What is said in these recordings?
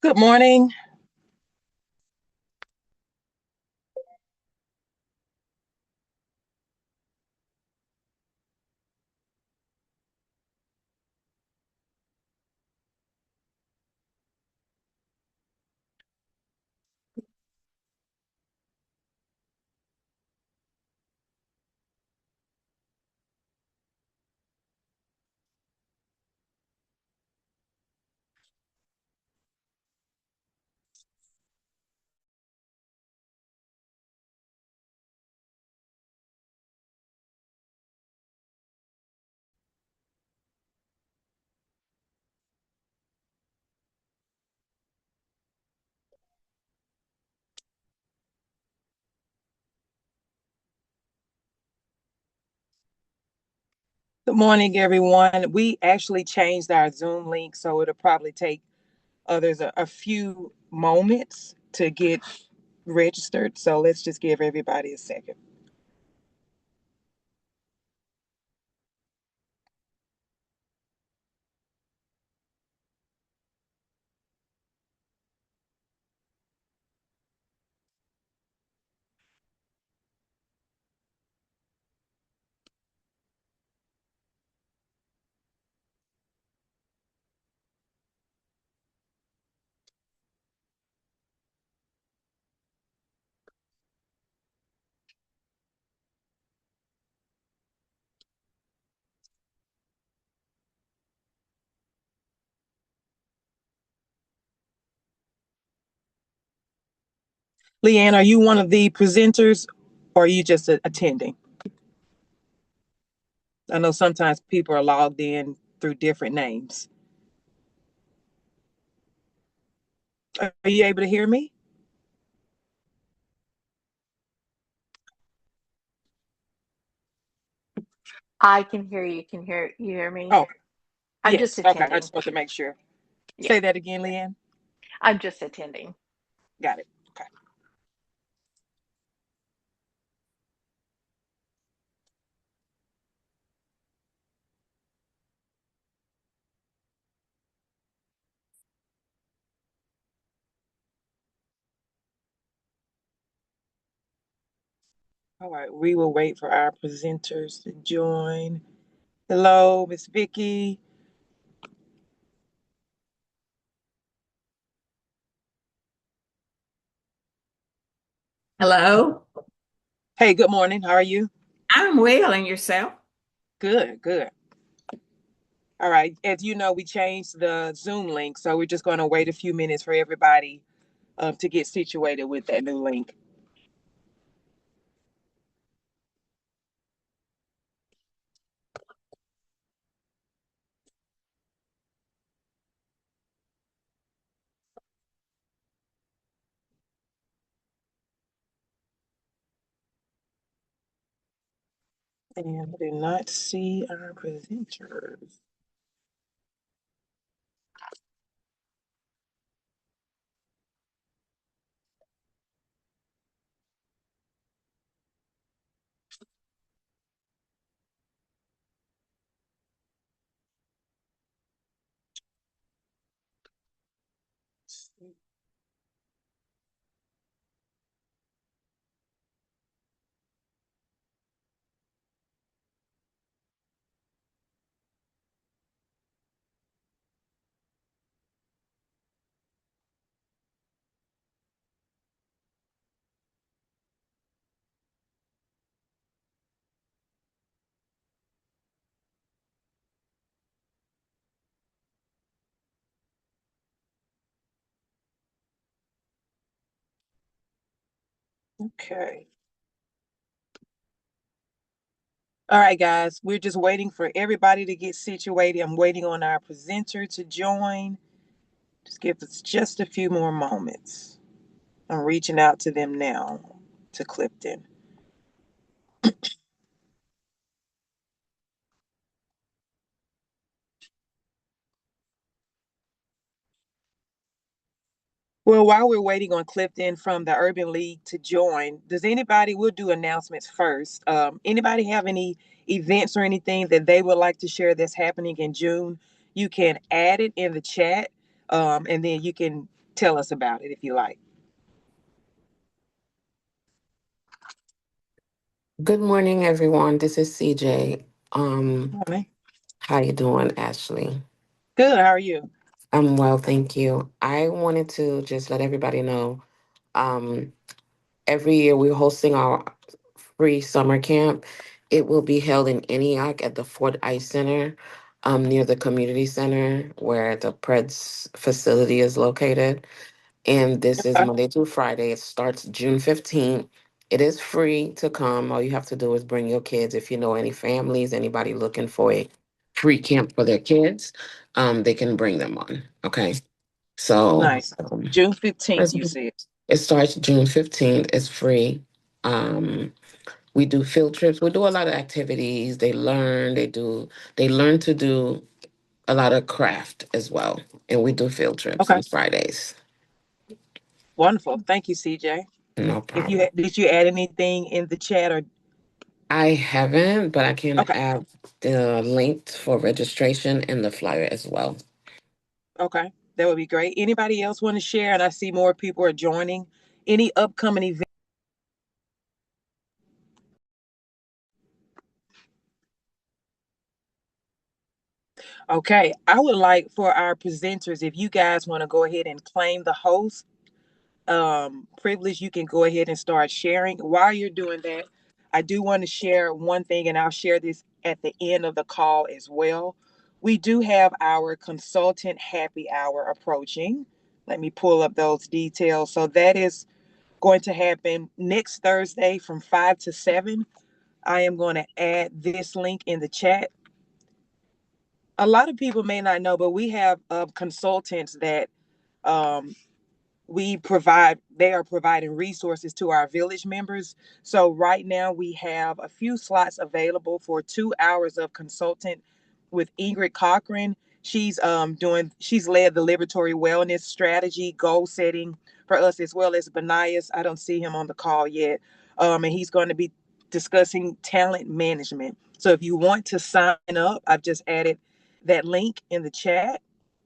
Good morning. Good morning, everyone. We actually changed our Zoom link, so it'll probably take others a few moments to get registered. So let's just give everybody a second. Leanne, are you one of the presenters or are you just attending? I know sometimes people are logged in through different names. Are you able to hear me? I can hear you. You hear me? Oh, I'm just yes. Okay. I attending. just want to make sure. Yeah, Say that again, Leanne. I'm just attending. Got it. Okay. All right. We will wait for our presenters to join. Hello, Miss Vicky. Hello, Hey, good morning. How are you? I'm well, and yourself? Good, good. All right. As you know, we changed the Zoom link, so we're just going to wait a few minutes for everybody to get situated with that new link. And I do not see our presenters. Okay. All right, guys, we're just waiting for everybody to get situated. I'm waiting on our presenter to join. Just give us just a few more moments. I'm reaching out to them now, to Clifton. Well, while we're waiting on Clifton from the Urban League to join, does anybody, we'll do announcements first. Anybody have any events or anything that they would like to share that's happening in June? You can add it in the chat, and then you can tell us about it if you like. Good morning, everyone. This is CJ. Um, Morning. how you doing, Ashley? Good. How are you? I'm well, thank you. I wanted to just let everybody know, um, every year we're hosting our free summer camp. It will be held in Antioch at the Fort Ice Center, near the community center where the Preds facility is located. And this is Okay. Monday through Friday. It starts June 15th. It is free to come. All you have to do is bring your kids. If you know any families, anybody looking for a free camp for their kids, they can bring them on. Okay. So Nice. June 15th, it's- you said. it starts June 15th. It's free. Um, we do field trips. We do a lot of activities. They learn to do a lot of craft as well. And we do field trips Okay. on Fridays. Wonderful. Thank you, CJ. No If you problem. did you add anything in the chat or I haven't, but I can okay. add the link for registration and the flyer as well. Okay. That would be great. Anybody else want to share? And I see more people are joining. Any upcoming events? Okay. I would like for our presenters, if you guys want to go ahead and claim the host privilege, you can go ahead and start sharing. While you're doing that, I do want to share one thing, and I'll share this at the end of the call as well. We do have our consultant happy hour approaching. Let me pull up those details. So that is going to happen next Thursday from 5 to 7. I am going to add this link in the chat. A lot of people may not know, but we have consultants that um, they are providing resources to our village members. So right now we have a few slots available for 2 hours of consultant with Ingrid Cochran. She's led the liberatory wellness strategy goal setting for us, as well as Benias. I don't see him on the call yet. And he's going to be discussing talent management. So if you want to sign up, I've just added that link in the chat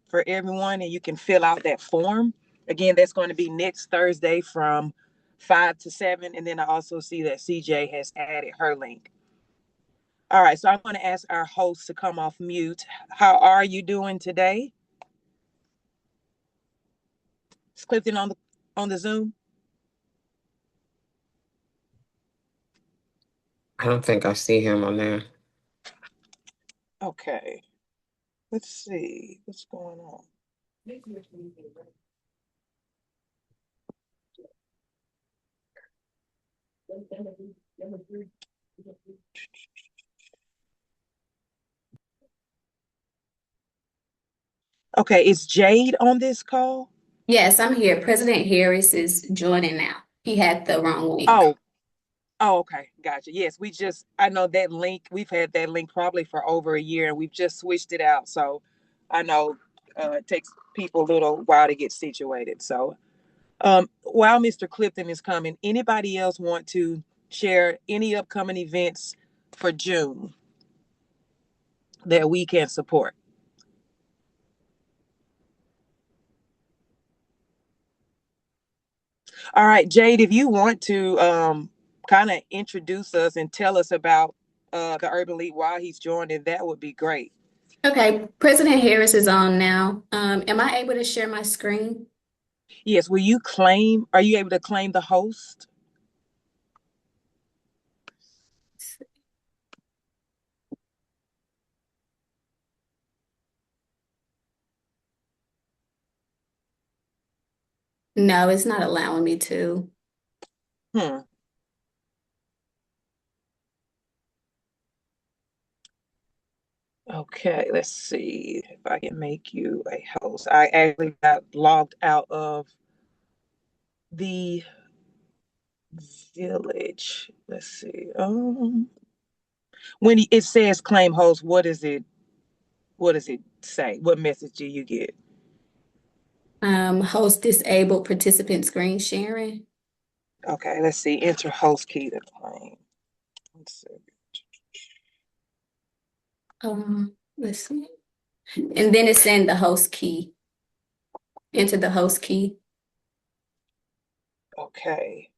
for everyone, and you can fill out that form. Again, that's going to be next Thursday from 5 to 7. And then I also see that CJ has added her link. All right, so I'm going to ask our host to come off mute. How are you doing today? Is Clifton on the Zoom? I don't think I see him on there. Okay, let's see what's going on. Okay, is Jade on this call? Yes, I'm here. President Harris is joining now. He had the wrong link. Oh, oh, okay, gotcha. Yes, I know that link. We've had that link probably for over a year, and we've just switched it out. So I know it takes people a little while to get situated. So while Mr. Clifton is coming, anybody else want to share any upcoming events for June that we can support? All right, Jade, if you want to kind of introduce us and tell us about the Urban League while he's joining, that would be great. Okay, President Harris is on now. Am I able to share my screen? Yes, are you able to claim the host? No, it's not allowing me to. Hmm. Okay, let's see if I can make you a host. I actually got logged out of the village. Let's see. When it says claim host, what does it say? What message do you get? Host disabled participant screen sharing. Okay, let's see. Enter host key to claim. Let's see. Let's see. And then it's in the host key. enter the host key. Okay.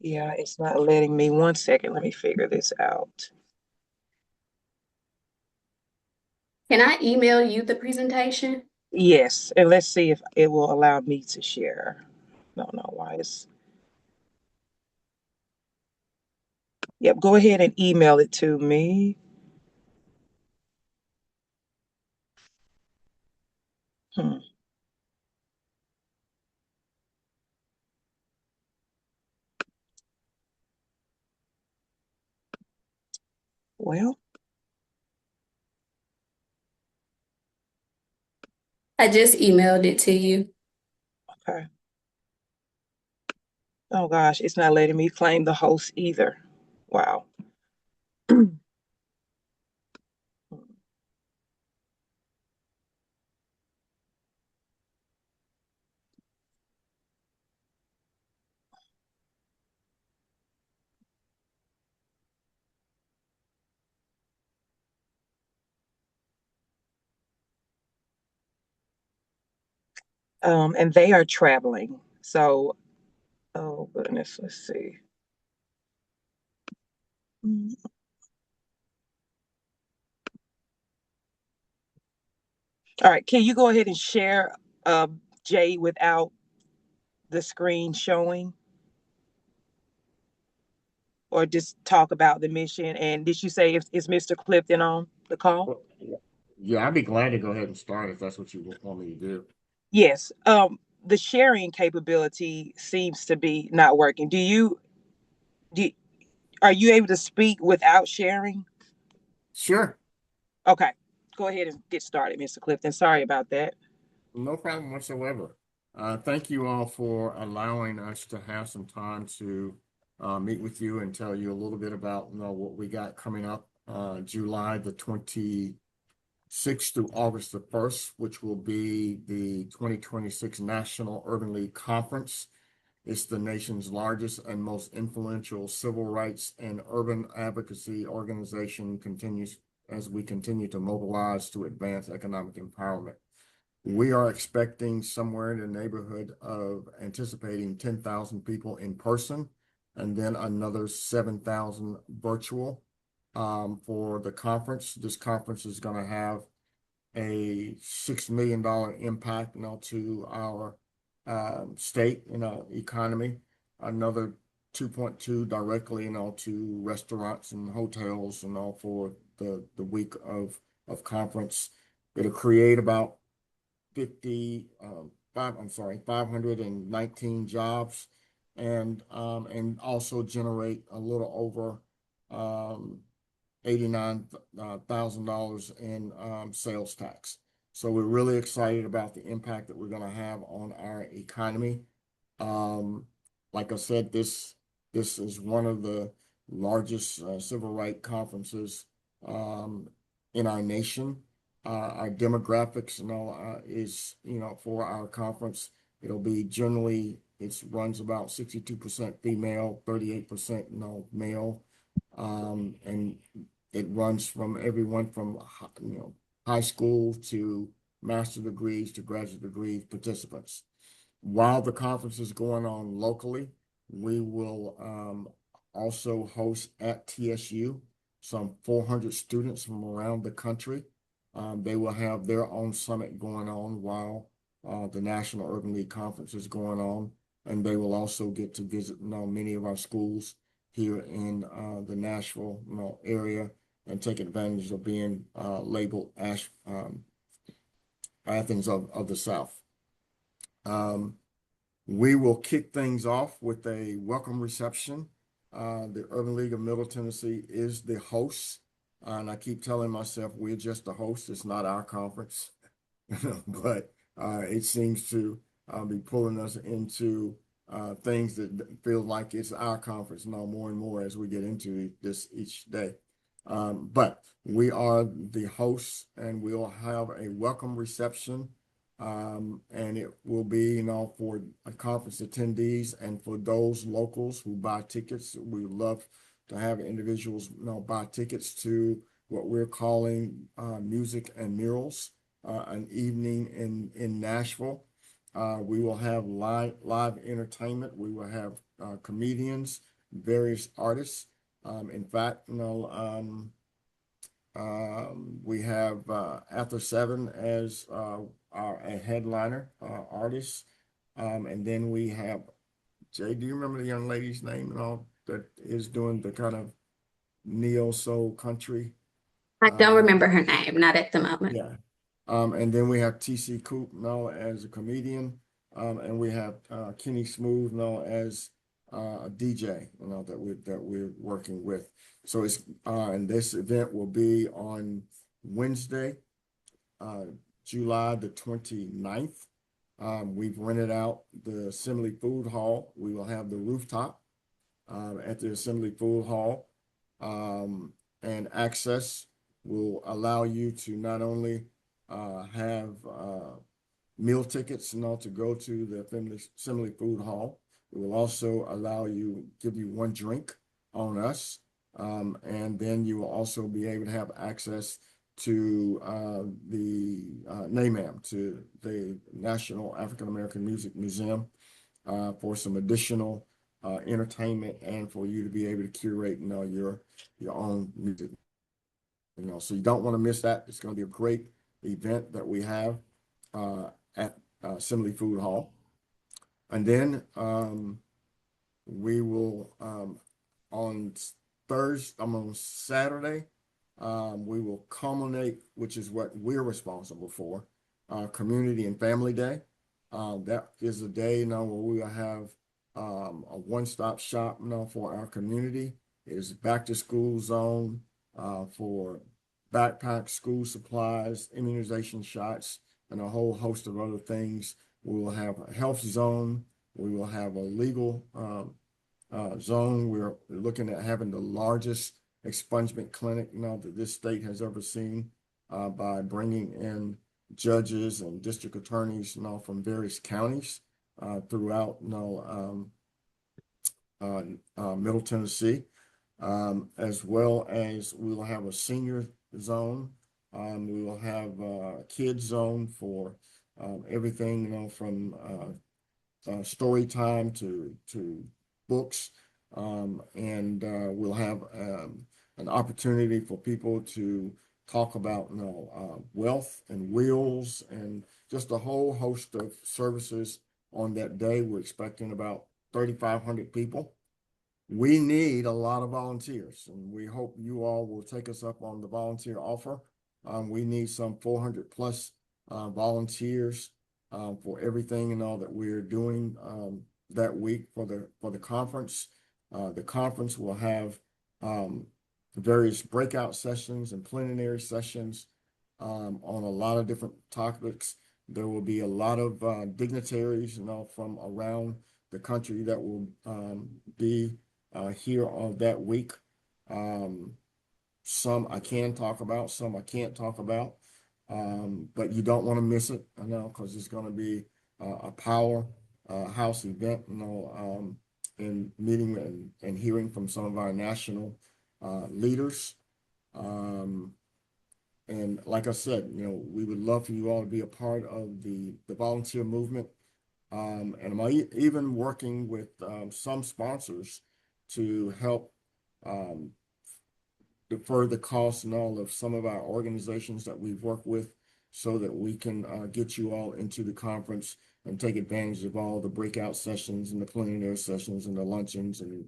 Yeah, it's not letting me. 1 second, let me figure this out. Can I email you the presentation? Yes, and let's see if it will allow me to share. Don't know why it's. Yep, go ahead and email it to me. Hmm. Well, I just emailed it to you. okay. Oh gosh, it's not letting me claim the host either. Wow. And they are traveling. So, oh goodness, let's see. Mm. All right, can you go ahead and share Jay without the screen showing? Or just talk about the mission? And did you say if is Mr. Clifton on the call? Well, yeah, I'd be glad to go ahead and start if that's what you want me to do. Yes. The sharing capability seems to be not working. Do are you able to speak without sharing? Sure. Okay. Go ahead and get started, Mr. Clifton. Sorry about that. No problem whatsoever. Thank you all for allowing us to have some time to meet with you and tell you a little bit about what we got coming up July the 26th through August the 1st, which will be the 2026 National Urban League Conference. It's the nation's largest and most influential civil rights and urban advocacy organization continues as we continue to mobilize to advance economic empowerment. We are expecting somewhere in the neighborhood of anticipating 10,000 people in person and then another 7,000 virtual for the conference. This conference is going to have a $6 million impact to our state, economy, another 2.2 directly, to restaurants and hotels and all for the week of conference. It'll create about 519 jobs and also generate a little over $89,000 in sales tax. So we're really excited about the impact that we're going to have on our economy. Like I said, this is one of the largest civil rights conferences in our nation. Our demographics, is for our conference, it'll be generally it runs about 62% female, 38% male, and it runs from everyone from high school to master degrees to graduate degree participants. While the conference is going on locally, we will also host at TSU some 400 students from around the country. They will have their own summit going on while the National Urban League Conference is going on, and they will also get to visit many of our schools here in the Nashville area and take advantage of being labeled Athens of the South. We will kick things off with a welcome reception. The Urban League of Middle Tennessee is the host, and I keep telling myself we're just the host. It's not our conference, but it seems to be pulling us into things that feel like it's our conference now more and more as we get into this each day. But we are the hosts, and we'll have a welcome reception And it will be, for conference attendees and for those locals who buy tickets. We would love to have individuals, buy tickets to what we're calling Music and Murals, an evening in Nashville. We will have live entertainment. We will have comedians, various artists. In fact, we have After Seven as a headliner artist. And then we have, Jay, do you remember the young lady's name that is doing the kind of neo soul country? I don't remember her name, not at the moment. Yeah. And then we have TC Coop as a comedian. And we have Kenny Smooth as a DJ, that we're working with. So and this event will be on Wednesday, July the 29th. We've rented out the Assembly Food Hall. We will have the rooftop at the Assembly Food Hall. And access will allow you to not only have meal tickets to go to the Assembly Food Hall. It will also give you one drink on us. And then you will also be able to have access to the NAMAM, to the National African American Music Museum, for some additional entertainment and for you to be able to curate, your own music. So you don't want to miss that. It's going to be a great event that we have at Assembly Food Hall. And then we will on Saturday, we will culminate, which is what we're responsible for, Community and Family Day. That is a day where we will have a one-stop shop for our community. It is back to school zone for backpacks, school supplies, immunization shots, and a whole host of other things. We will have a health zone. We will have a legal zone. We're looking at having the largest expungement clinic that this state has ever seen, by bringing in judges and district attorneys from various counties throughout Middle Tennessee, as well as we will have a senior zone. We will have a kids zone for everything from story time to books, and we'll have an opportunity for people to talk about wealth and wills and just a whole host of services on that day. We're expecting about 3,500 people. We need a lot of volunteers, and we hope you all will take us up on the volunteer offer. We need some 400 plus volunteers for everything that we're doing that week for the conference. The conference will have various breakout sessions and plenary sessions on a lot of different topics. There will be a lot of dignitaries from around the country that will be here on that week. Some I can talk about, some I can't talk about, but you don't want to miss it, because it's going to be a power house event, in meeting and hearing from some of our national leaders. And like I said, we would love for you all to be a part of the volunteer movement. And I'm even working with some sponsors to help defer the costs and all of some of our organizations that we've worked with, so that we can get you all into the conference and take advantage of all the breakout sessions and the plenary sessions and the luncheons and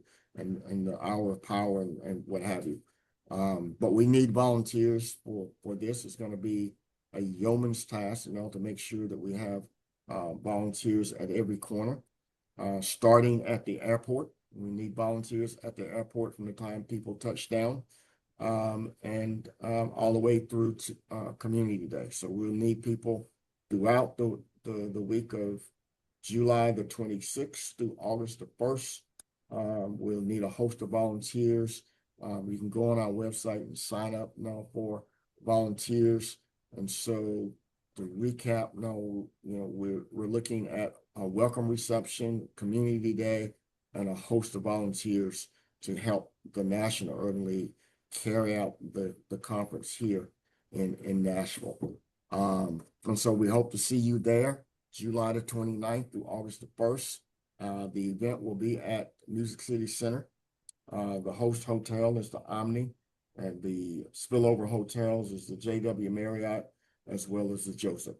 the hour of power and what have you. But we need volunteers for this. It's going to be a yeoman's task, to make sure that we have volunteers at every corner, starting at the airport. We need volunteers at the airport from the time people touch down, and all the way through to Community Day. So we'll need people throughout the week of July the 26th through August the 1st. We'll need a host of volunteers. You can go on our website and sign up now for volunteers. And so to recap, we're looking at a welcome reception, community day, and a host of volunteers to help the National Urban League carry out the conference here in Nashville. And so we hope to see you there, July the 29th through August the 1st. The event will be at Music City Center. The host hotel is the Omni, and the spillover hotels is the JW Marriott, as well as the Joseph.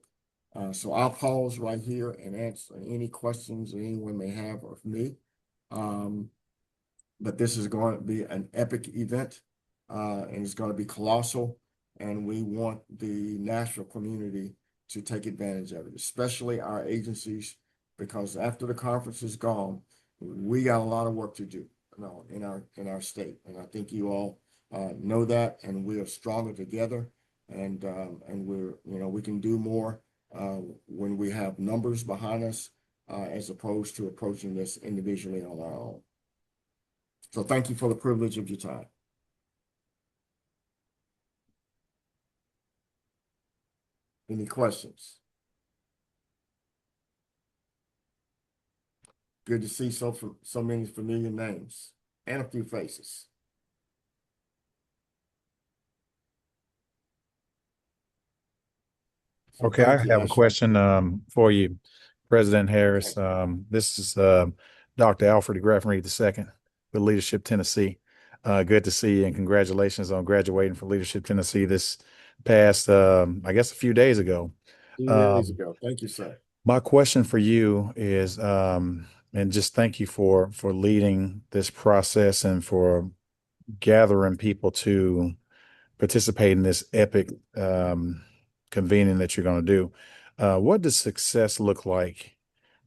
So I'll pause right here and answer any questions that anyone may have of me. But this is going to be an epic event, and it's going to be colossal, and we want the Nashville community to take advantage of it, especially our agencies, because after the conference is gone, we got a lot of work to do, in our state, and I think you all know that, and we are stronger together, and we can do more when we have numbers behind us, as opposed to approaching this individually on our own. So thank you for the privilege of your time. Any questions? Good to see so many familiar names and a few faces. So Okay, I thank you, have a Ashley. question for you, President Harris. This is Dr. Alfred Graffenreid II with Leadership Tennessee. Good to see you, and congratulations on graduating from Leadership Tennessee this past, I guess, a few days ago. A few days ago. Thank you, sir. My question for you is, and just thank you for leading this process and for gathering people to participate in this epic convening that you're going to do. What does success look like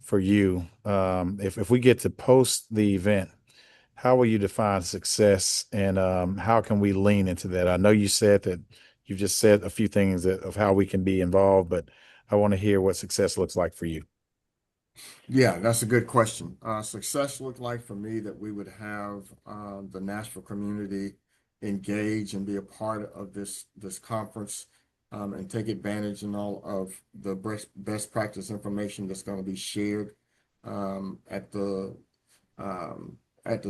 for you? If we get to post the event, how will you define success, and how can we lean into that? I know you said that you've just said a few things of how we can be involved, but I want to hear what success looks like for you. Yeah, that's a good question. Success looked like for me that we would have the Nashville community engage and be a part of this conference, and take advantage and all of the best practice information that's going to be shared at the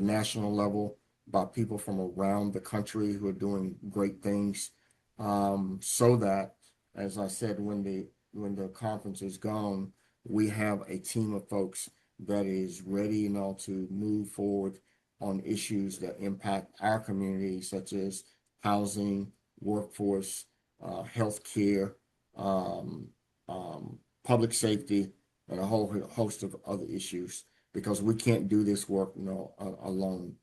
national level by people from around the country who are doing great things, so that, as I said, when the conference is gone, we have a team of folks that is ready to move forward on issues that impact our community, such as housing, workforce, healthcare, public safety, and a whole host of other issues, because we can't do this work alone.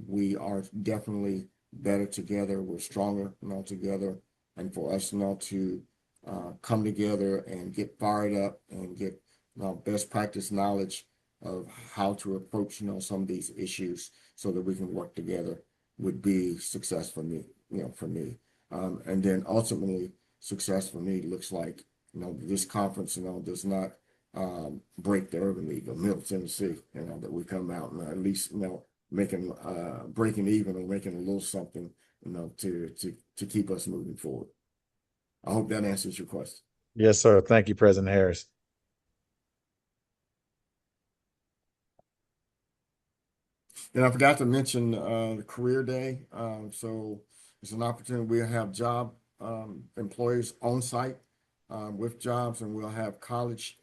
We are definitely better together. We're stronger together, and for us to come together and get fired up and get best practice knowledge of how to approach some of these issues so that we can work together would be success for me, and then ultimately success for me looks like this conference does not break the Urban League of Middle Tennessee, that we come out and at least making breaking even or making a little something to keep us moving forward. I hope that answers your question. Yes, sir. Thank you, President Harris. And I forgot to mention the career day. So it's an opportunity. We'll have job employees on site with jobs, and we'll have college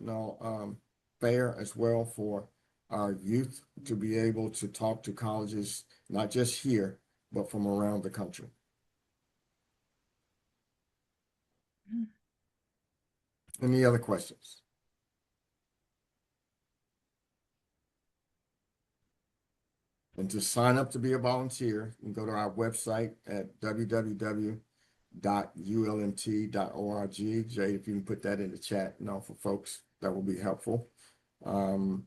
fair as well for our youth to be able to talk to colleges, not just here, but from around the country. Any other questions? And to sign up to be a volunteer, you can go to our website at www.ulmt.org. Jade, if you can put that in the chat, for folks, that will be helpful. And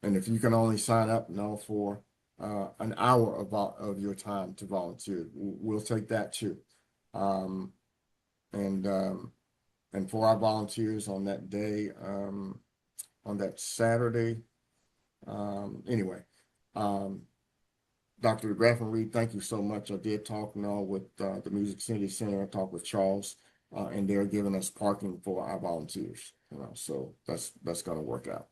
if you can only sign up for an hour of your time to volunteer, we'll take that too. And for our volunteers on that day, on that Saturday, anyway, Dr. Graffenreid, thank you so much. I did talk with the Music City Center. I talked with Charles, and they're giving us parking for our volunteers. So that's going to work out.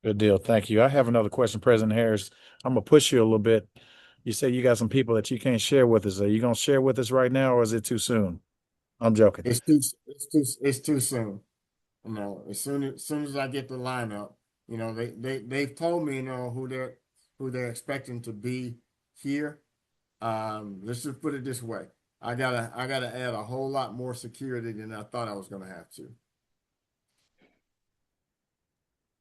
Good deal. Thank you. I have another question, President Harris. I'm gonna push you a little bit. You say you got some people that you can't share with us. Are you gonna share with us right now, or is it too soon? I'm joking. It's too soon. As soon as I get the lineup, they've told me, who they're expecting to be here. Let's just put it this way. I gotta add a whole lot more security than I thought I was gonna have to.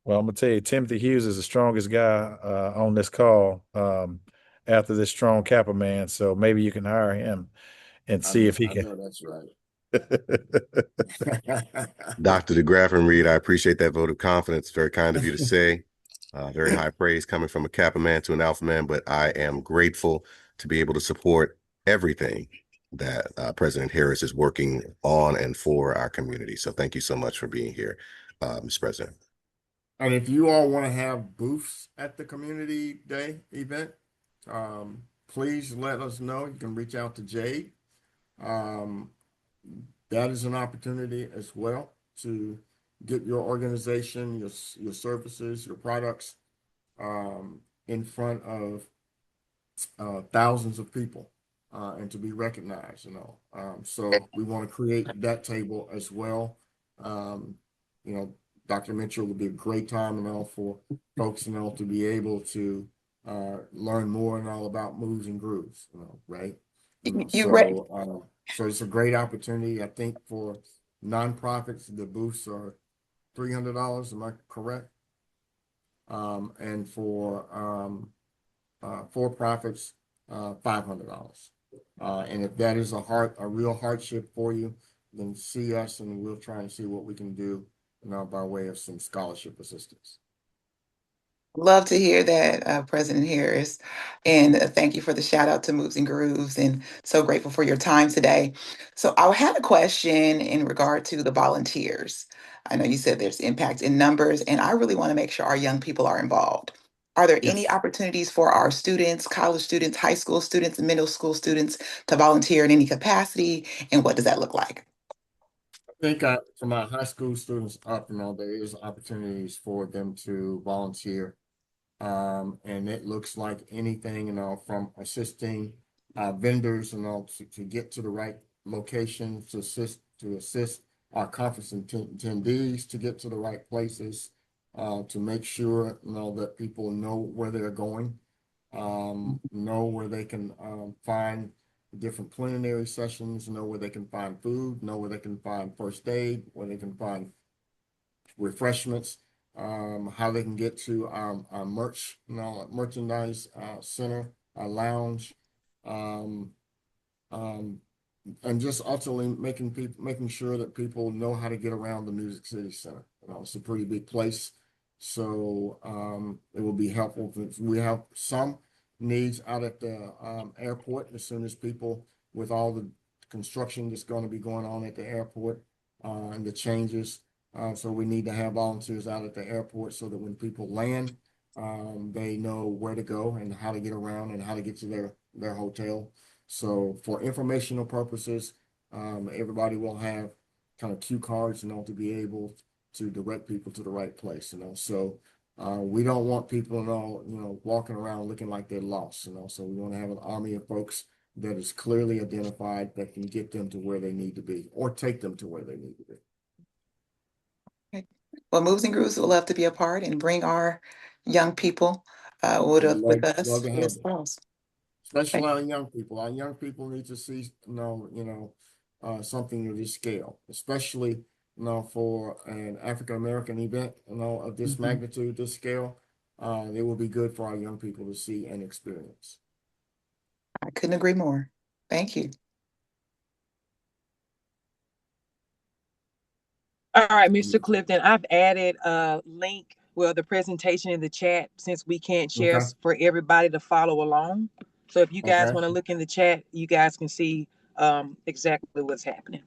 Well, I'm gonna tell you, Timothy Hughes is the strongest guy on this call after this strong Kappa man. So maybe you can hire him and see if he I can. know that's right. Dr. DeGraff and Reed, I appreciate that vote of confidence. Very kind of you to say. Very high praise coming from a Kappa man to an Alpha man, but I am grateful to be able to support everything that President Harris is working on and for our community. So thank you so much for being here, Mr. President. And if you all want to have booths at the community day event, please let us know. You can reach out to Jade. That is an opportunity as well to get your organization, your services, your products in front of thousands of people and to be recognized. So we want to create that table as well. Dr. Mitchell would be a great time for folks to be able to learn more about moves and grooves, right? So it's a great opportunity. I think for nonprofits, the booths are $300. Am I correct? And for profits, $500. And if that is a real hardship for you, then see us and we'll try and see what we can do by way of some scholarship assistance. Love to hear that, President Harris. And thank you for the shout out to Moves and Grooves, and so grateful for your time today. So, I had a question in regard to the volunteers. I know you said there's impact in numbers, and I really want to make sure our young people are involved. Are there any Yes. opportunities for our students, college students, high school students, and middle school students to volunteer in any capacity? And what does that look like? I think for my high school students up, there is opportunities for them to volunteer. And it looks like anything, from assisting vendors, to get to the right location, to assist our conference attendees to get to the right places, to make sure, that people know where they're going, know where they can find different culinary sessions, know where they can find food, know where they can find first aid, where they can find refreshments, how they can get to our merchandise center, our lounge, and just ultimately making sure that people know how to get around the Music City Center. It's a pretty big place, so it will be helpful. We have some needs out at the airport as soon as people, with all the construction that's going to be going on at the airport and the changes. So we need to have volunteers out at the airport so that when people land, they know where to go and how to get around and how to get to their hotel. So for informational purposes, everybody will have kind of cue cards, to be able to direct people to the right place, So we don't want people, walking around looking like they're lost, So we want to have an army of folks that is clearly identified that can get them to where they need to be or take them to where they need to be. Well, Moves and Grooves would love to be a part and bring our young people with Love us to for have this them. cause. Especially our young people. Our young people need to see, something of this scale, especially, for an African American event, of this magnitude, this scale. It will be good for our young people to see and experience. I couldn't agree more. Thank you. All right, Mr. Clifton, I've added a link, the presentation in the chat, since we can't share Okay. for everybody to follow along. So if you guys Okay. want to look in the chat, you guys can see exactly what's happening.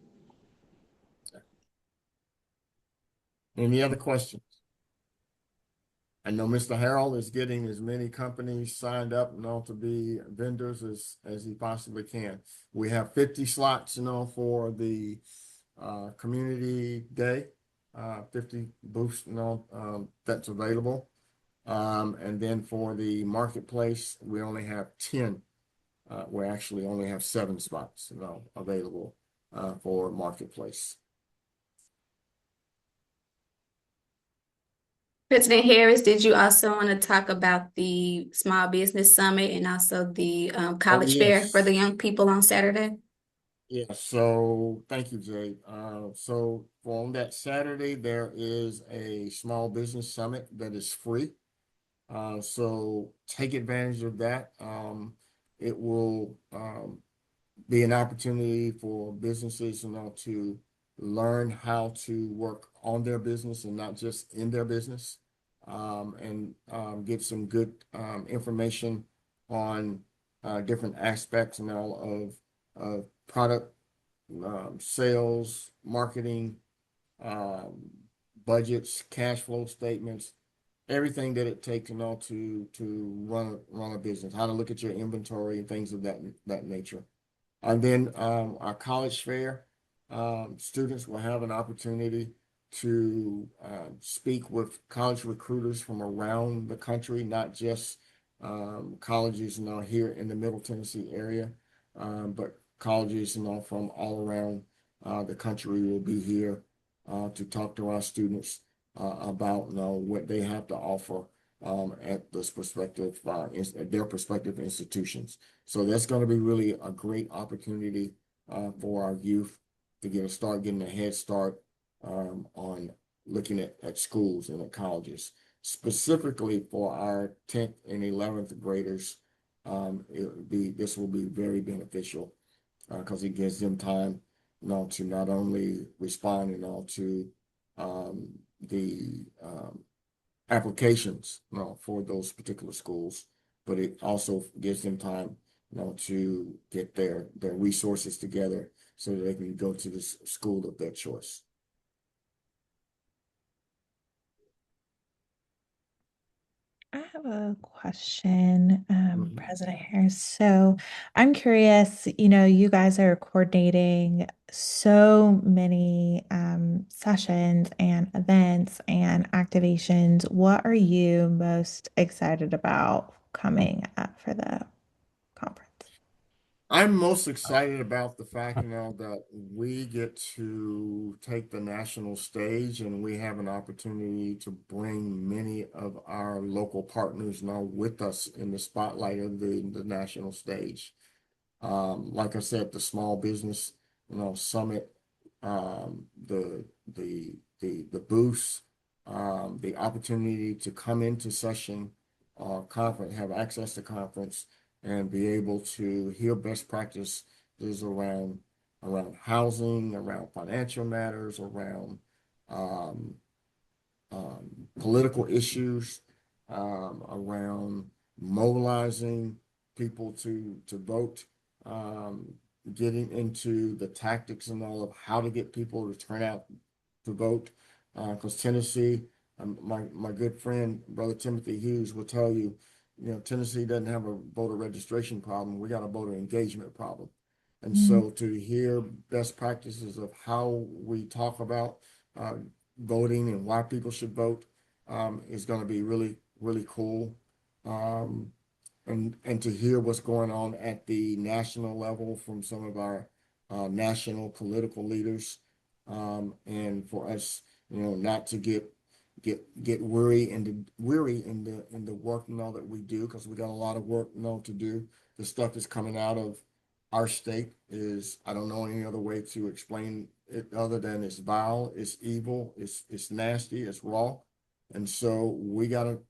Any other questions? I know Mr. Harrell is getting as many companies signed up, to be vendors as he possibly can. We have 50 slots, for the community day, 50 booths, that's available. And then for the marketplace, we only have 10. We actually only have 7 spots, available for marketplace. President Harris, did you also want to talk about the Small Business Summit and also the college fair for the Yes. young people on Saturday? Yeah, so thank you, Jay. So on that Saturday, there is a small business summit that is free. So take advantage of that. It will be an opportunity for businesses, to learn how to work on their business and not just in their business, and get some good information on different aspects of product sales, marketing, um, budgets, cash flow statements, everything that it takes, to run a business, how to look at your inventory and things of that nature. And then our college fair, students will have an opportunity to speak with college recruiters from around the country, not just colleges, here in the Middle Tennessee area, but colleges, from all around the country will be here to talk to our students about, what they have to offer at this perspective, at their prospective institutions. So that's going to be really a great opportunity for our youth to getting a head start on looking at schools and at colleges. Specifically for our 10th and 11th graders, this will be very beneficial because it gives them time, to not only respond, to the applications, for those particular schools, but it also gives them time, to get their resources together so that they can go to the school of their choice. I have a question, Mhm. President Harris. So I'm curious, you guys are coordinating so many sessions and events and activations. What are you most excited about coming up for the conference? I'm most excited about the fact, that we get to take the national stage and we have an opportunity to bring many of our local partners now with us in the spotlight of the national stage. Like I said, the small business, summit, the booths, the opportunity to come into session, conference, have access to conference, and be able to hear best practices around housing, around financial matters, around um, political issues, around mobilizing people to vote, getting into the tactics and all of how to get people to turn out to vote. Because Tennessee, my good friend, Brother Timothy Hughes, will tell you, Tennessee doesn't have a voter registration problem. We got a voter engagement problem. And Mm. so to hear best practices of how we talk about uh, voting and why people should vote is going to be really, really cool. Um, and to hear what's going on at the national level from some of our national political leaders, and for us, not to get weary in the work and all that we do, because we got a lot of work to do. The stuff that's coming out of our state is, I don't know any other way to explain it other than it's vile, it's evil, it's nasty, it's raw. And so we got to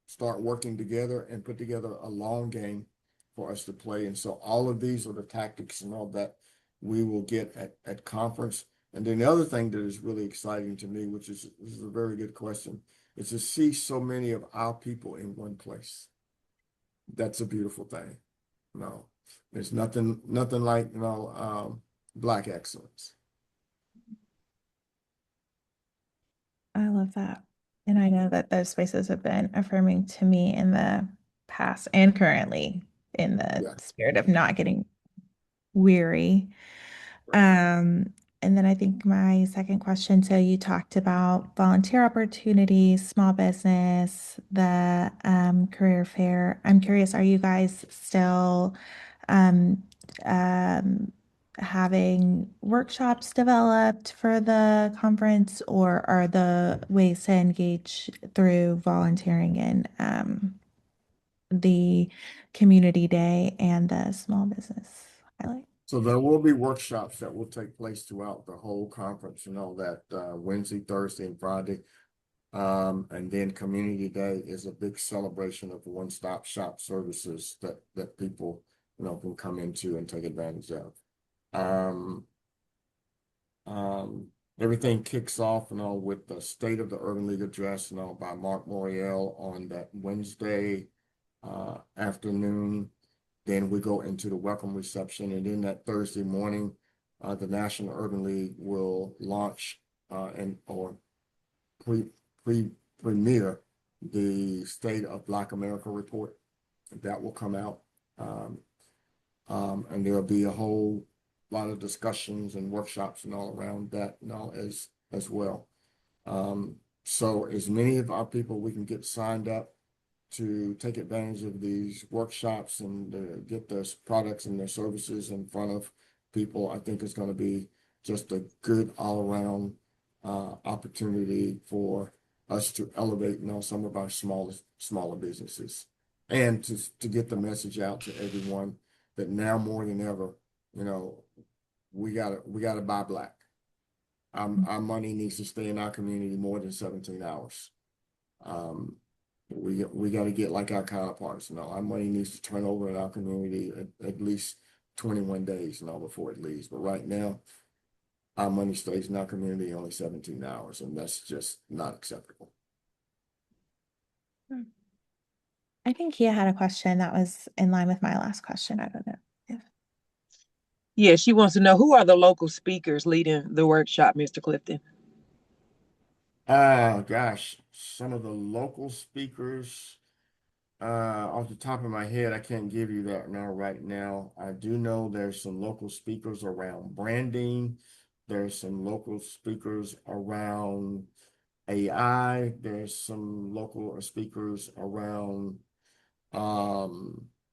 start working together and put together a long game for us to play. And so all of these are the tactics and all that we will get at conference. And then the other thing that is really exciting to me, which is this is a very good question, is to see so many of our people in one place. That's a beautiful thing. No, there's nothing like, Black excellence. I love that. And I know that those spaces have been affirming to me in the past and currently in the Yeah. spirit of not getting weary. Um, and then I think my second question, so you talked about volunteer opportunities, small business, the career fair. I'm curious, are you guys still um, um, having workshops developed for the conference, or are the ways to engage through volunteering in the community day and the small business highlight? So there will be workshops that will take place throughout the whole conference, that Wednesday, Thursday, and Friday. And then Community Day is a big celebration of the one-stop shop services that people, can come into and take advantage of. Um, Everything kicks off, with the State of the Urban League address, by Mark Moriel on that Wednesday afternoon. Then we go into the welcome reception, and then that Thursday morning, the National Urban League will launch or pre premiere the State of Black America report. That will come out, and there'll be a whole lot of discussions and workshops and all around that and all as well. So as many of our people we can get signed up to take advantage of these workshops and get their products and their services in front of people, I think it's going to be just a good all-around opportunity for us to elevate, some of our smaller businesses, and to get the message out to everyone that now more than ever, we gotta buy black. Our money needs to stay in our community more than 17 hours. We got to get like our counterparts. Our money needs to turn over in our community at least 21 days, before it leaves. But right now, our money stays in our community only 17 hours, and that's just not acceptable. I think Kia had a question that was in line with my last question. I don't know if. Yeah, she wants to know, who are the local speakers leading the workshop, Mr. Clifton? Gosh, some of the local speakers, off the top of my head, I can't give you that now right now. I do know there's some local speakers around branding. There's some local speakers around AI. There's some local speakers around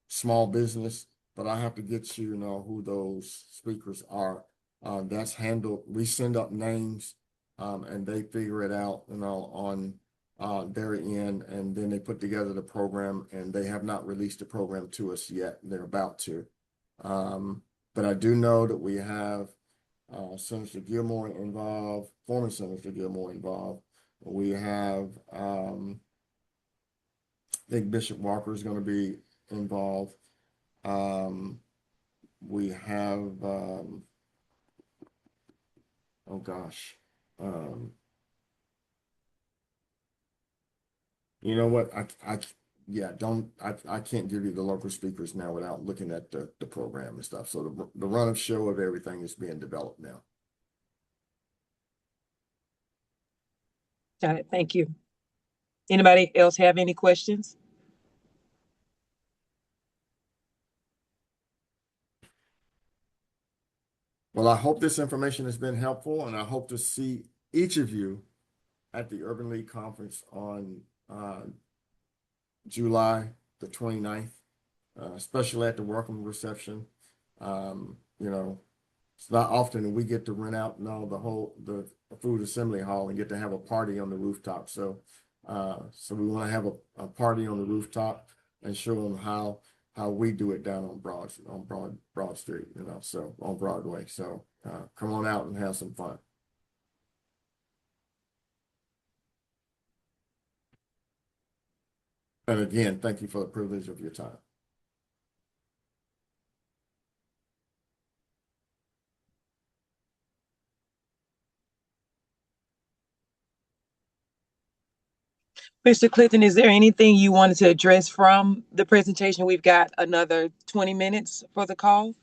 small business, but I have to get you, who those speakers are. That's handled. We send up names, and they figure it out, on their end, and then they put together the program, and they have not released the program to us yet. They're about to. But I do know that we have Senator Gilmore involved, former Senator Gilmore involved. We have I think Bishop Walker is going to be involved. We have, oh gosh, you know what? Yeah, I can't give you the local speakers now without looking at the program and stuff. So the run of show of everything is being developed now. Got it. Thank you. Anybody else have any questions? Well, I hope this information has been helpful, and I hope to see each of you at the Urban League Conference on July the 29th, especially at the welcome reception. It's not often that we get to rent out the food assembly hall and get to have a party on the rooftop. So we want to have a party on the rooftop and show them how we do it down on Broad Street, so on Broadway. So come on out and have some fun. And again, thank you for the privilege of your time. Mr. Clifton, is there anything you wanted to address from the presentation? We've got another 20 minutes for the call.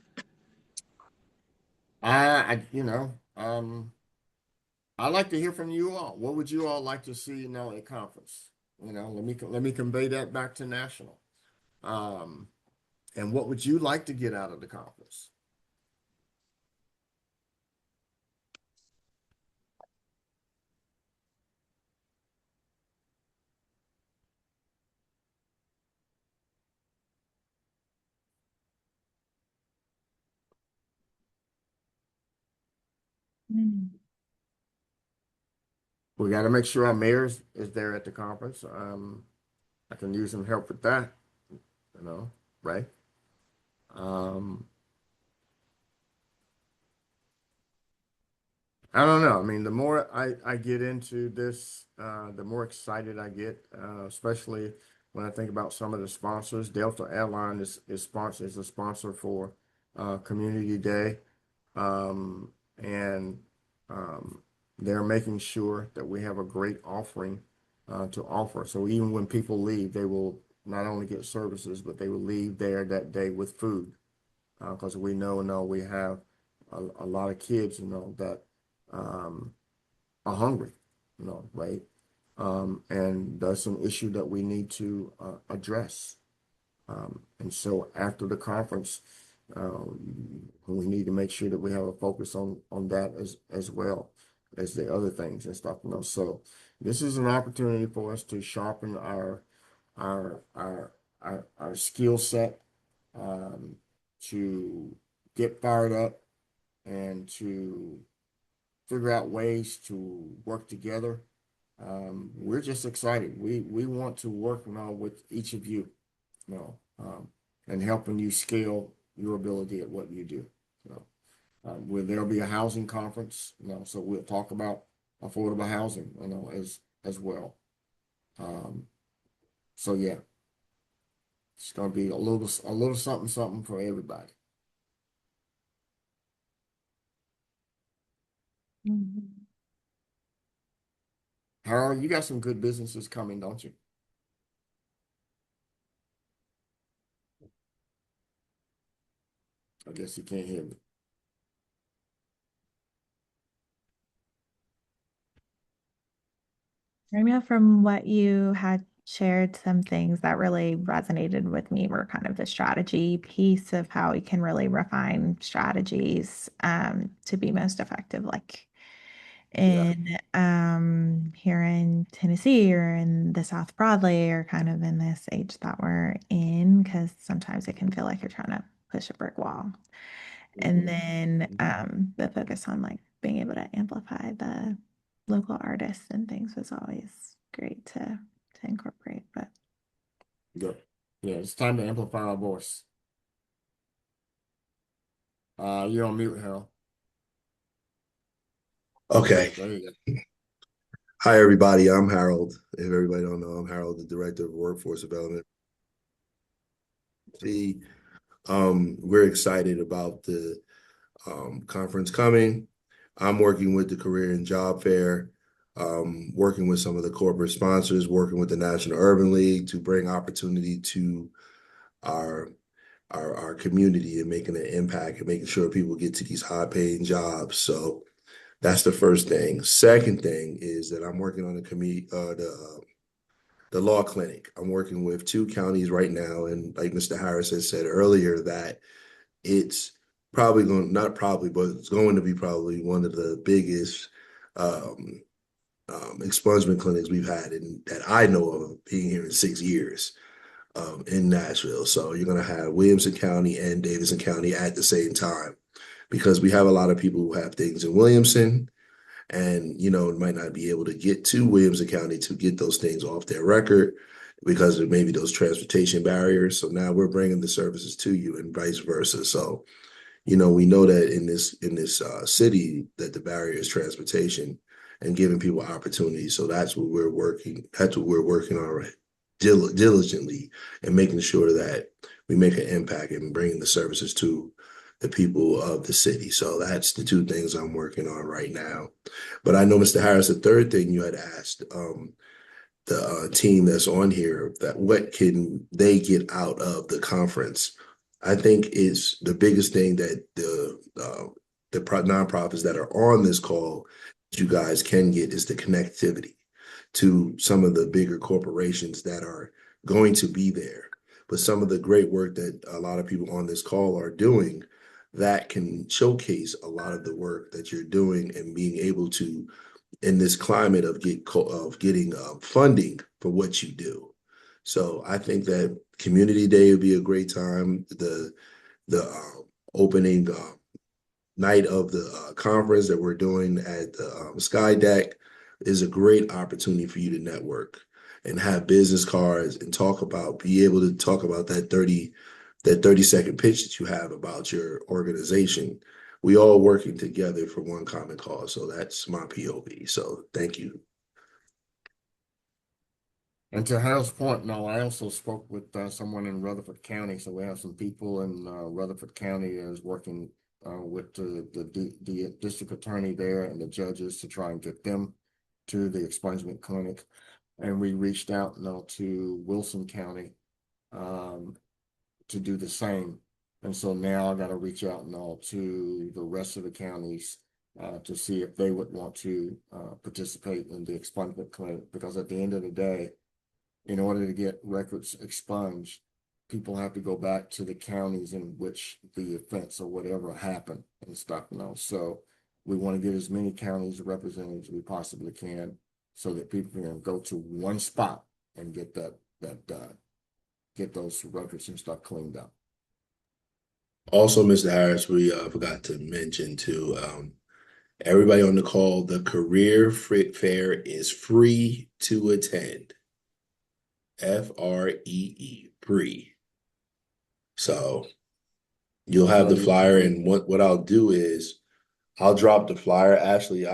I'd like to hear from you all. What would you all like to see, at conference? Let me convey that back to national. And what would you like to get out of the conference? Mm. We got to make sure our mayor is there at the conference. I can use some help with that, right? Um, I don't know. I mean, the more I get into this, the more excited I get, especially when I think about some of the sponsors. Delta Airline is a sponsor for Community Day, and they're making sure that we have a great offering to offer. So even when people leave, they will not only get services, but they will leave there that day with food, because we know we have a lot of kids, that um, are hungry, right? And that's an issue that we need to address. And so after the conference, we need to make sure that we have a focus on that as well as the other things and stuff, So this is an opportunity for us to sharpen our our our skill set, um, to get fired up and to figure out ways to work together. We're just excited. We want to work with each of you, and helping you scale your ability at what you do. So, where there'll be a housing conference, so we'll talk about affordable housing, as well. Um, so yeah, it's gonna be a little something for everybody. Mhm. Harold, you got some good businesses coming, don't you? I guess you can't hear me. Ramya, from what you had shared, some things that really resonated with me were kind of the strategy piece of how we can really refine strategies to be most effective, like Yeah. here in Tennessee or in the South broadly, or kind of in this age that we're in, because sometimes it can feel like you're trying to push a brick wall. And then the focus on like being able to amplify the local artists and things was always great to incorporate. But Good. Yeah, it's time to amplify our voice. You're on mute, Harold. Okay. There you go. Hi, everybody. I'm Harold. If everybody don't know, I'm Harold, the Director of Workforce Development. See, we're excited about the conference coming. I'm working with the Career and Job Fair, working with some of the corporate sponsors, working with the National Urban League to bring opportunity to our our community and making an impact and making sure people get to these high-paying jobs. So that's the first thing. Second thing is that I'm working on the law clinic. I'm working with 2 counties right now, and like Mr. Harris has said earlier, that it's probably going not probably, but it's going to be probably one of the biggest um, expungement clinics we've had in that I know of, being here in 6 years in Nashville. So you're going to have Williamson County and Davidson County at the same time, because we have a lot of people who have things in Williamson and might not be able to get to Williamson County to get those things off their record because of maybe those transportation barriers. So now we're bringing the services to you and vice versa. So we know that in this city that the barrier is transportation and giving people opportunities. So that's what we're working. That's what we're working on diligently, and making sure that we make an impact and bringing the services to the people of the city. So that's the 2 things I'm working on right now. But I know, Mr. Harris, the third thing you had asked the team that's on here, that what can they get out of the conference? I think is the biggest thing that the nonprofits that are on this call you guys can get is the connectivity to some of the bigger corporations that are going to be there. But some of the great work that a lot of people on this call are doing that can showcase a lot of the work that you're doing and being able to, in this climate of getting funding for what you do. So I think that Community Day would be a great time. The opening night of the conference that we're doing at the Sky Deck is a great opportunity for you to network and have business cards and be able to talk about that 30-second pitch that you have about your organization. We all working together for one common cause. So that's my POV. So thank you. And to Harold's point, no, I also spoke with someone in Rutherford County. So we have some people in Rutherford County is working with the district attorney there and the judges to try and get them to the expungement clinic. And we reached out to Wilson County to do the same. And so now I got to reach out to the rest of the counties to see if they would want to participate in the expungement clinic, because at the end of the day, in order to get records expunged, people have to go back to the counties in which the offense or whatever happened and stuff. So we want to get as many counties represented as we possibly can, so that people can go to one spot and get get those records and stuff cleaned up. Also, Mr. Harris, we forgot to mention to everybody on the call, the career fair is free to attend. FREE, free. So you'll have the flyer, and what I'll do is I'll drop the flyer. Ashley,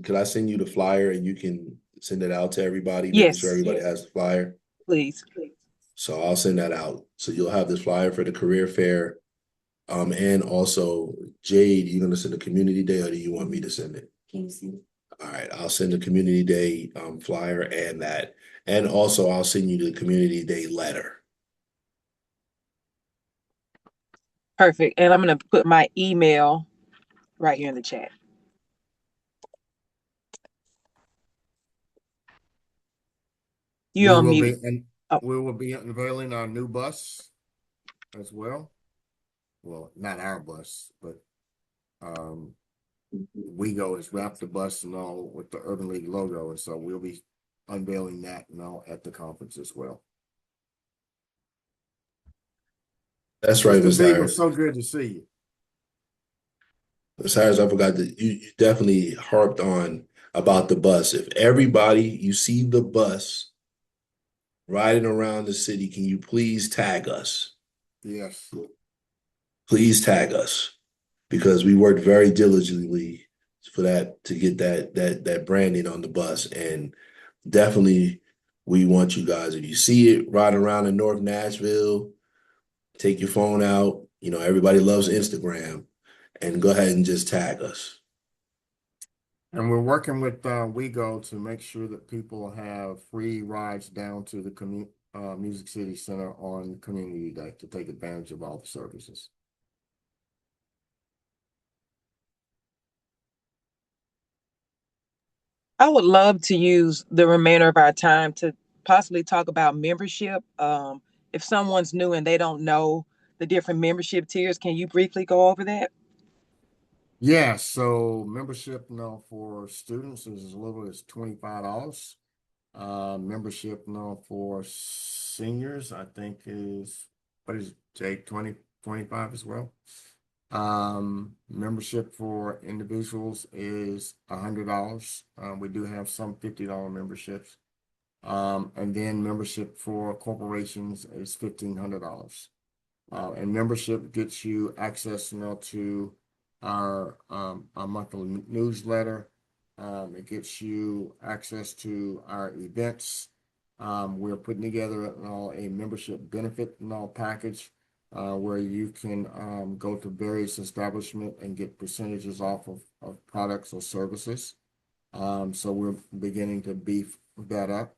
could I send you the flyer and you can send it out to everybody, making sure everybody has the flyer? Please. So I'll send that out. So you'll have this flyer for the career fair. And also, Jade, you gonna send a community day, or do you want me to send it? Can you see? All right, I'll send a community day flyer and that. And also I'll send you the community day letter. Perfect. And I'm going to put my email right here in the chat. You're on mute. We will be unveiling our new bus as well. Well, not our bus, but WeGo has wrapped the bus and all with the Urban League logo, and so we'll be unveiling that at the conference as well. That's right, Ms. Harris. It's so good to see you. Ms. Harris, I forgot that you definitely harped on about the bus. If everybody, you see the bus riding around the city, can you please tag us? Yes. Please tag us, because we worked very diligently for that, to get that branding on the bus. And definitely we want you guys, if you see it riding around in North Nashville, take your phone out. You know, everybody loves Instagram, and go ahead and just tag us. And we're working with WeGo to make sure that people have free rides down to the Music City Center on Community Day to take advantage of all the services. I would love to use the remainder of our time to possibly talk about membership. If someone's new and they don't know the different membership tiers, can you briefly go over that? Yeah, so membership for students is as little as $25. Membership for seniors, I think is, what is Jake, 25 as well. Membership for individuals is $100. We do have some $50 memberships. And then membership for corporations is $1,500. And membership gets you access to our monthly newsletter. It gets you access to our events. We're putting together a membership benefit package where you can go to various establishments and get percentages off of products or services. So we're beginning to beef that up.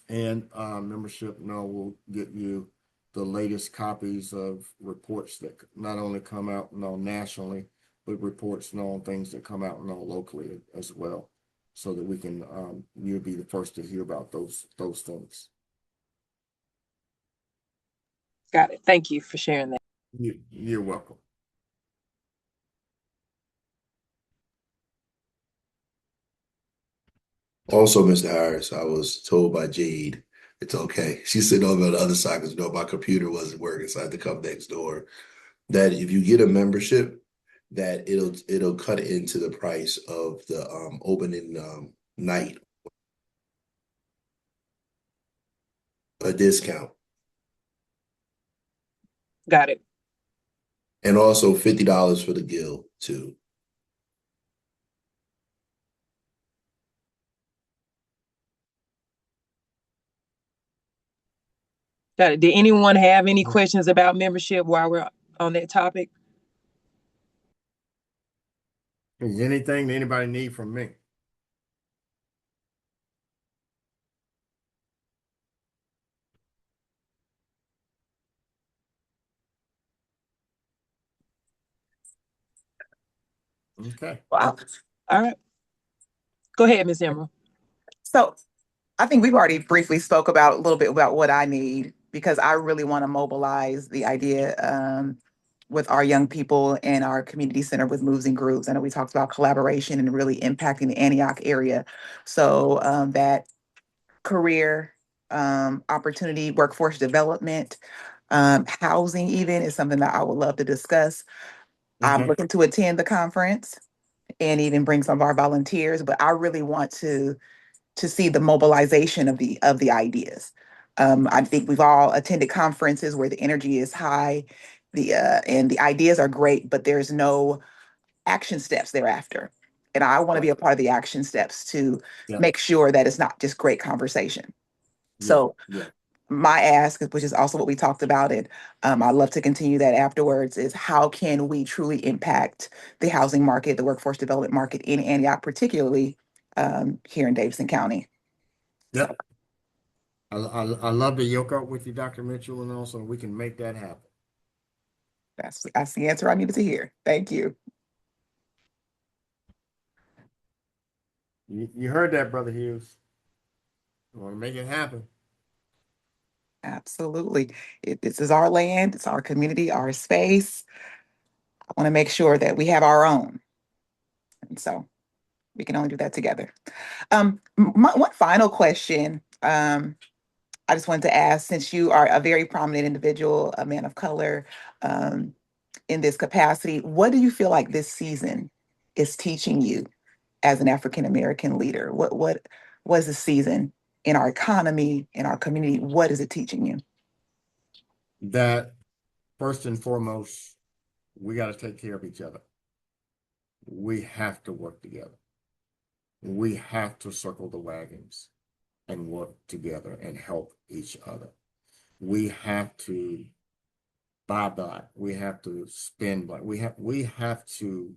And membership will get you the latest copies of reports that not only come out nationally, with reports and all things that come out and all locally as well, so that we can, you'll be the first to hear about those things. Got it. Thank you for sharing that. You're welcome. Also, Mr. Harris, I was told by Jade, it's okay. She's sitting over on the other side because my computer wasn't working, so I had to come next door. That if you get a membership, that it'll cut into the price of the opening night, a discount, Got it. and also $50 for the guild too. Got it. Did anyone have any questions about membership while we're on that topic? Is anything that anybody need from me? Okay. Wow. All right. Go ahead, Ms. Emerald. So I think we've already briefly spoke about a little bit about what I need because I really want to mobilize the idea with our young people and our community center with moves and groups. I know we talked about collaboration and really impacting the Antioch area. So that career opportunity, workforce development, housing even is something that I would love to discuss. I'm looking to attend the conference and even bring some of our volunteers, but I really want to see the mobilization of the ideas. I think we've all attended conferences where the energy is high, and the ideas are great, but there's no action steps thereafter. And I want to be a part of the action steps to make sure that it's not just great conversation. So my ask, which is also what we talked about it, I'd love to continue that afterwards, is how can we truly impact the housing market, the workforce development market in Antioch, particularly here in Davidson County. Yep. I love to yoke up with you, Dr. Mitchell, and also we can make that happen. That's the answer I needed to hear. Thank you. You heard that, Brother Hughes. You want to make it happen. Absolutely. This is our land, it's our community, our space. I want to make sure that we have our own. And so we can only do that together. One final question. I just wanted to ask, since you are a very prominent individual, a man of color, in this capacity, what do you feel like this season is teaching you as an African American leader? What was the season in our economy, in our community? What is it teaching you? That first and foremost, we got to take care of each other. We have to work together. We have to circle the wagons and work together and help each other. We have to buy back. We have to spend back. We have to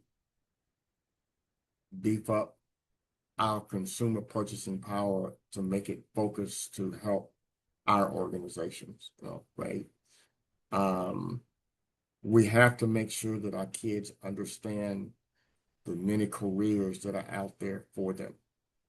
beef up our consumer purchasing power to make it focused to help our organizations, right? We have to make sure that our kids understand the many careers that are out there for them.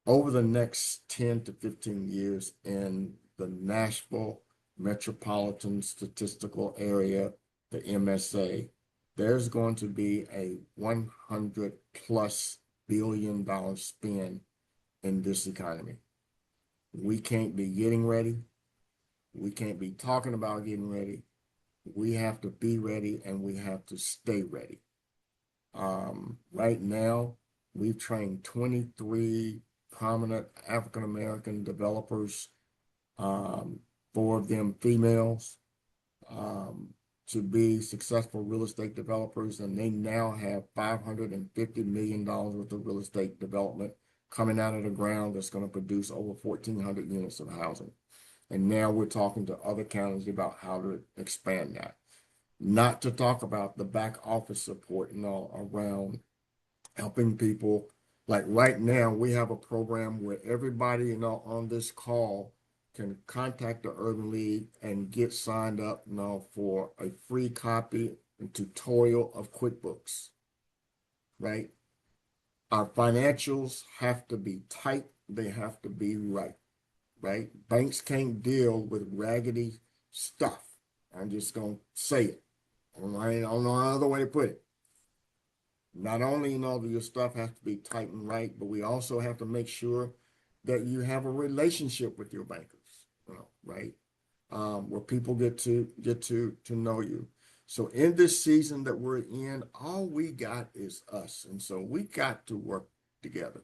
Over the next 10 to 15 years in the Nashville metropolitan statistical area, the MSA, there's going to be a $100+ billion spend in this economy. We can't be getting ready. We can't be talking about getting ready. We have to be ready and we have to stay ready. Right now, we've trained 23 prominent African American developers, 4 of them females, to be successful real estate developers, and they now have $550 million worth of real estate development coming out of the ground that's going to produce over 1,400 units of housing. And now we're talking to other counties about how to expand that. Not to talk about the back office support and all around helping people. Like right now, we have a program where everybody on this call can contact the Urban League and get signed up for a free copy and tutorial of QuickBooks. right? Our financials have to be tight. They have to be right, right? Banks can't deal with raggedy stuff. I'm just going to say it. I don't know another way to put it. Not only, your stuff has to be tight and right, but we also have to make sure that you have a relationship with your bankers, right? Where people get to know you. So in this season that we're in, all we got is us. And so we got to work together.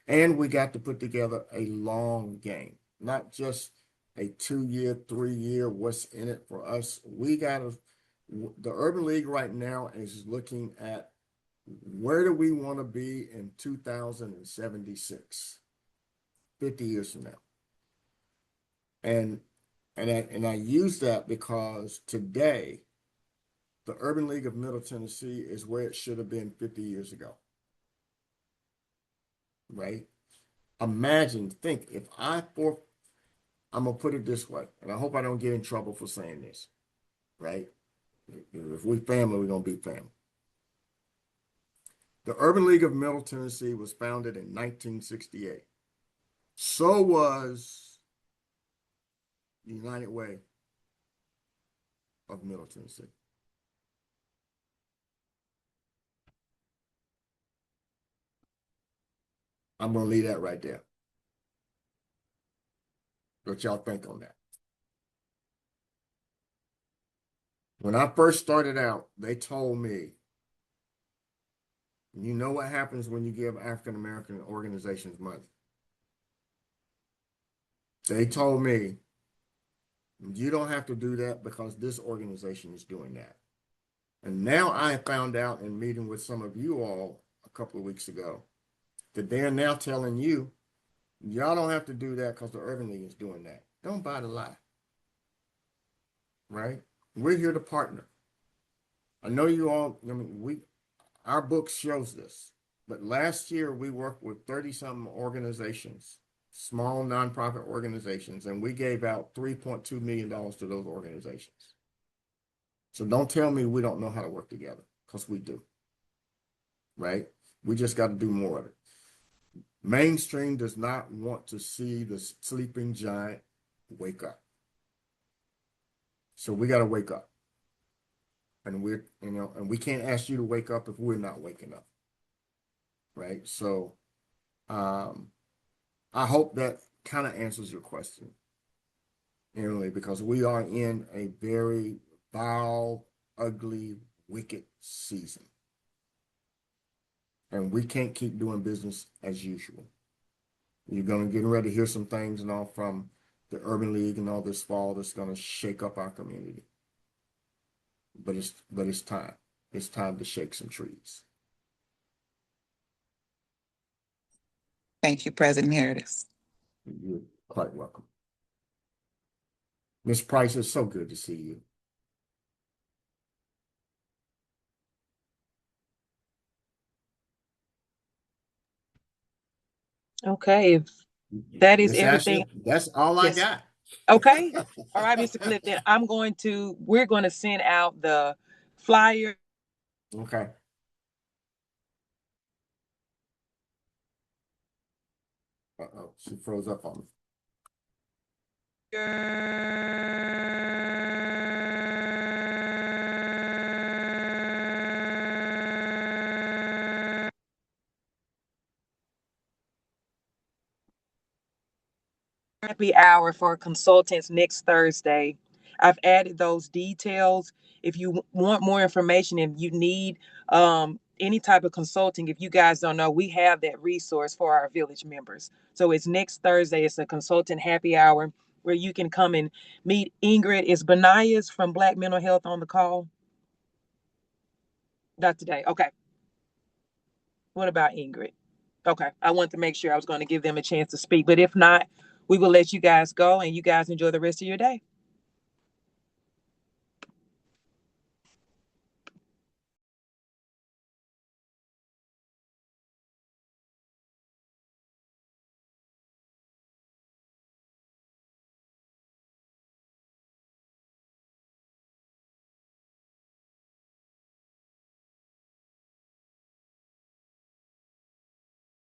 And we got to put together a long game, not just a 2-year, 3-year, what's in it for us. The Urban League right now is looking at where do we want to be in 2076, 50 years from now. And I use that because today, the Urban League of Middle Tennessee is where it should have been 50 years ago, right? Think if I'm gonna put it this way, and I hope I don't get in trouble for saying this, right? If we family, we're gonna be family. The Urban League of Middle Tennessee was founded in 1968. So was the United Way of Middle Tennessee. I'm gonna leave that right there. What y'all think on that? When I first started out, they told me, you know what happens when you give African American organizations money? They told me, you don't have to do that because this organization is doing that. And now I found out in meeting with some of you all a couple of weeks ago that they're now telling you, y'all don't have to do that because the Urban League is doing that. Don't buy the lie, right? We're here to partner. I know you all, our book shows this, but last year we worked with 30-something organizations, small nonprofit organizations, and we gave out $3.2 million to those organizations. So don't tell me we don't know how to work together, because we do, right? We just got to do more of it. Mainstream does not want to see the sleeping giant wake up. So we got to wake up. And we can't ask you to wake up if we're not waking up. Right? So I hope that kind of answers your question, Emily, because we are in a very vile, ugly, wicked season. And we can't keep doing business as usual. You're going to get ready to hear some things and all from the Urban League and all this fall that's going to shake up our community. But it's time. It's time to shake some trees. Thank you, President Harris. You're quite welcome. Ms. Price, it's so good to see you. Okay, if that is Miss everything. Ashley, that's all I Yes. got. Okay. All right, Mr. Clifton. We're going to send out the flyer. Okay. Uh-oh, she froze up on me. Happy hour for consultants next Thursday. I've added those details. If you want more information, if you need any type of consulting, if you guys don't know, we have that resource for our village members. So it's next Thursday. It's a consultant happy hour where you can come and meet Ingrid. Is Benaya's from Black Mental Health on the call? Not today. Okay. What about Ingrid? Okay. I want to make sure I was going to give them a chance to speak. But if not, we will let you guys go and you guys enjoy the rest of your day.